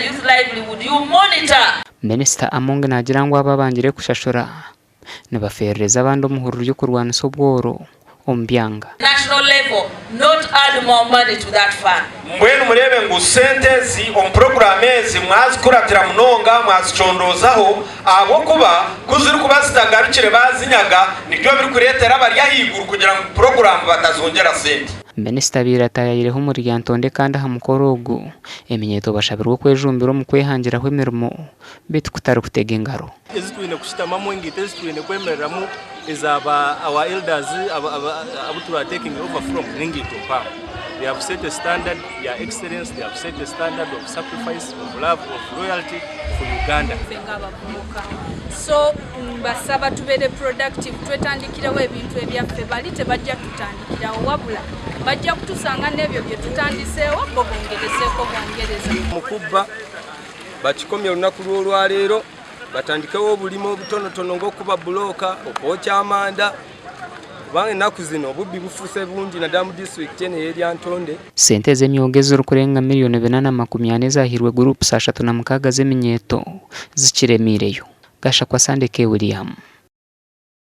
youth livelihood, you monitor. Minisita amonge nagira ngo ababangire kushashura nibaferereza abandi umuhuru ryo kurwana sobworo ombyanga. National level, not add more money to that fund. Mbwenu murebe ngo sente zi programmezi mwazikuratira munonga mwazicondozaho abo kuba kuziri kuba zitagarukire bazinyaga nibyo biri kuretera bari yahiguru kugira ngo program batazongera sente. Minisita biratayireho muri Lyantonde kandi hamukorogo eminyeto bashabirwa kwejumbiro mu kwehangiraho imirimo bitu kutari kutega ingaro. Ezitwine kushitama mwingite ezitwine kwemereramu izaba our elders abutu are taking over from Ningito Pam. They have set a standard, their excellence, they have set a standard of sacrifice, of love, of loyalty for Uganda. So basaba tubere productive twetandikirawo ebintu ebyaffe bali tebajja tutandikirawo wabula bajja kutusanga n'ebyo bye tutandiseewo bongerezeeko bongereza. Mukubba bakikomye olunaku lw'olwaleero batandikewo obulimo obutonotono ng'okuba bulooka okwokya amanda kubanga ennaku zino obubbi bufuuse bungi naddala mu disitulikiti eno ey'e Lyantonde. Sente ez'emyoga ez'okurenga miliyoni 440 zahirwe gurupu 36 z'eminyeto zikiremiireyo. Gasha kwa Sande William.